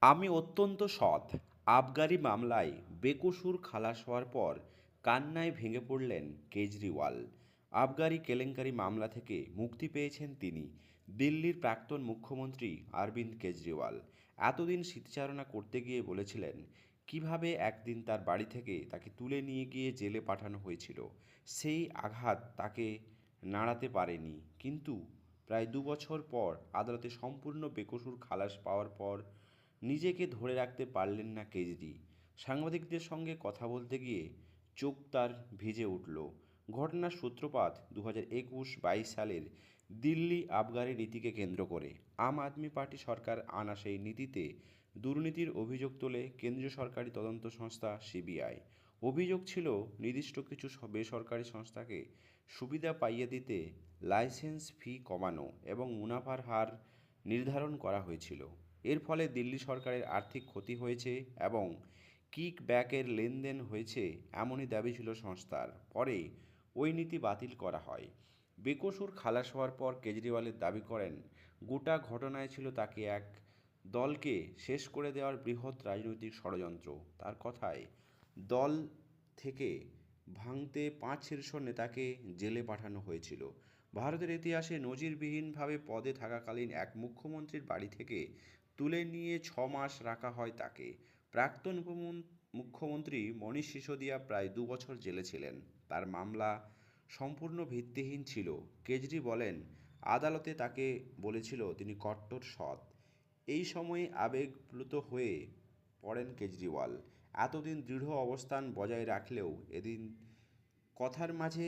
আমি অত্যন্ত সৎ। আবগারি মামলায় বেকসুর খালাস হওয়ার পর কান্নায় ভেঙে পড়লেন কেজরিওয়াল। আবগারি কেলেঙ্কারি মামলা থেকে মুক্তি পেয়েছেন তিনি। দিল্লির প্রাক্তন মুখ্যমন্ত্রী অরবিন্দ কেজরিওয়াল এতদিন স্মৃতিচারণা করতে গিয়ে বলেছিলেন কিভাবে একদিন তার বাড়ি থেকে তাকে তুলে নিয়ে গিয়ে জেলে পাঠানো হয়েছিল। সেই আঘাত তাকে নাড়াতে পারেনি, কিন্তু প্রায় ২ বছর পর আদালতে সম্পূর্ণ বেকসুর খালাস পাওয়ার পর নিজেকে ধরে রাখতে পারলেন না কেজরি। সাংবাদিকদের সঙ্গে কথা বলতে গিয়ে চোখ তার ভিজে উঠল। ঘটনার সূত্রপাত ২০২১-২২ সালের দিল্লি আবগারি নীতিকে কেন্দ্র করে। আম আদমি পার্টি সরকার আনা সেই নীতিতে দুর্নীতির অভিযোগ তোলে কেন্দ্রীয় সরকারি তদন্ত সংস্থা সিবিআই। অভিযোগ ছিল নির্দিষ্ট কিছু বেসরকারি সংস্থাকে সুবিধা পাইয়ে দিতে লাইসেন্স ফি কমানো এবং মুনাফার হার নির্ধারণ করা হয়েছিল। এর ফলে দিল্লি সরকারের আর্থিক ক্ষতি হয়েছে এবং কিকব্যাকের লেনদেন হয়েছে এমনই দাবি ছিল সংস্থার। পরে ওই নীতি বাতিল করা হয়। বেকসুর খালাস হওয়ার পর কেজরিওয়ালের দাবি করেন গোটা ঘটনায় ছিল তাকে এক দলকে শেষ করে দেওয়ার বৃহৎ রাজনৈতিক ষড়যন্ত্র। তার কথায় দল থেকে ভাঙতে ৫ শীর্ষ নেতাকে জেলে পাঠানো হয়েছিল। ভারতের ইতিহাসে নজিরবিহীনভাবে পদে থাকাকালীন এক মুখ্যমন্ত্রীর বাড়ি থেকে তুলে নিয়ে ৬ মাস রাখা হয় তাকে। প্রাক্তন মুখ্যমন্ত্রী মনীষ সিসোদিয়া প্রায় ২ বছর জেলে ছিলেন। তার মামলা সম্পূর্ণ ভিত্তিহীন ছিল। কেজরি বলেন আদালতে তাকে বলেছিল তিনি কট্টর সৎ। এই সময়ে আবেগপ্লুত হয়ে পড়েন কেজরিওয়াল। এতদিন দৃঢ় অবস্থান বজায় রাখলেও এদিন কথার মাঝে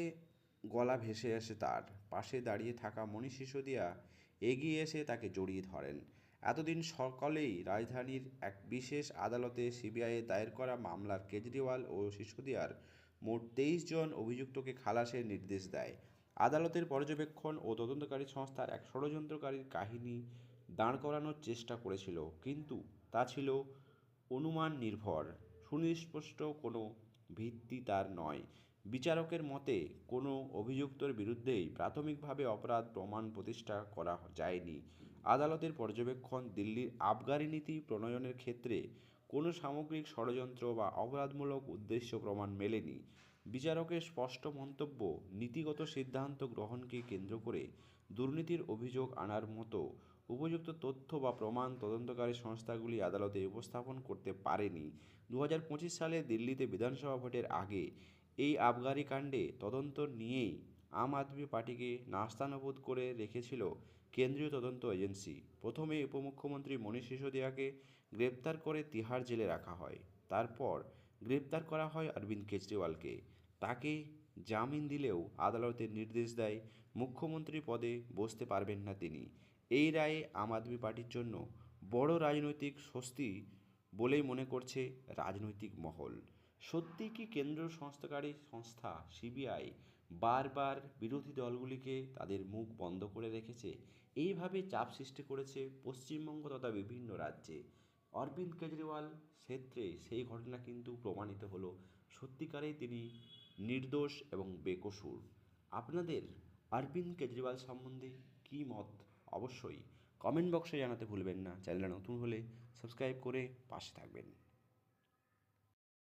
গলা ভেসে আসে তার। পাশে দাঁড়িয়ে থাকা মনীষ সিসোদিয়া এগিয়ে এসে তাকে জড়িয়ে ধরেন। এতদিন সকলেই রাজধানীর এক বিশেষ আদালতে সিবিআইয়ে দায়ের করা মামলার কেজরিওয়াল ও সিসোদিয়ার মোট ২৩ জন অভিযুক্তকে খালাসের নির্দেশ দেয়। আদালতের পর্যবেক্ষণ ও তদন্তকারী সংস্থার এক ষড়যন্ত্রকারীর কাহিনী দাঁড় করানোর চেষ্টা করেছিল, কিন্তু তা ছিল অনুমান নির্ভর, সুস্পষ্ট কোনো ভিত্তি তার নয়। বিচারকের মতে কোনো অভিযুক্তর বিরুদ্ধেই প্রাথমিকভাবে অপরাধ প্রমাণ প্রতিষ্ঠা করা যায়নি। আদালতের পর্যবেক্ষণ দিল্লির আবগারি নীতি প্রণয়নের ক্ষেত্রে কোনো সামগ্রিক ষড়যন্ত্র বা অপরাধমূলক উদ্দেশ্য প্রমাণ মেলেনি। বিচারকের স্পষ্ট মন্তব্য নীতিগত সিদ্ধান্ত গ্রহণকে কেন্দ্র করে দুর্নীতির অভিযোগ আনার মতো উপযুক্ত তথ্য বা প্রমাণ তদন্তকারী সংস্থাগুলি আদালতে উপস্থাপন করতে পারেনি। ২০২৫ সালে দিল্লিতে বিধানসভা ভোটের আগে এই আবগারি কাণ্ডে তদন্ত নিয়েই আম আদমি পার্টিকে নাস্তানাবুদ করে রেখেছিল কেন্দ্রীয় তদন্ত এজেন্সি। প্রথমে উপমুখ্যমন্ত্রী মনীষ সিসোদিয়াকে গ্রেপ্তার করে তিহার জেলে রাখা হয়। তারপর গ্রেপ্তার করা হয় অরবিন্দ কেজরিওয়ালকে। তাকে জামিন দিলেও আদালতের নির্দেশ দেয় মুখ্যমন্ত্রী পদে বসতে পারবেন না তিনি। এই রায়ে আম আদমি পার্টির জন্য বড় রাজনৈতিক স্বস্তি বলেই মনে করছে রাজনৈতিক মহল। সত্যি কি কেন্দ্র সংস্কারী সংস্থা সিবিআই বারবার বিরোধী দলগুলিকে তাদের মুখ বন্ধ করে রেখেছে, এইভাবে চাপ সৃষ্টি করেছে পশ্চিমবঙ্গ তথা বিভিন্ন রাজ্যে? অরবিন্দ কেজরিওয়াল ক্ষেত্রে সেই ঘটনা কিন্তু প্রমাণিত হলো সত্যিকারেই তিনি নির্দোষ এবং বেকসুর। আপনাদের অরবিন্দ কেজরিওয়াল সম্বন্ধে কী মত অবশ্যই কমেন্ট বক্সে জানাতে ভুলবেন না। চ্যানেলটা নতুন হলে সাবস্ক্রাইব করে পাশে থাকবেন।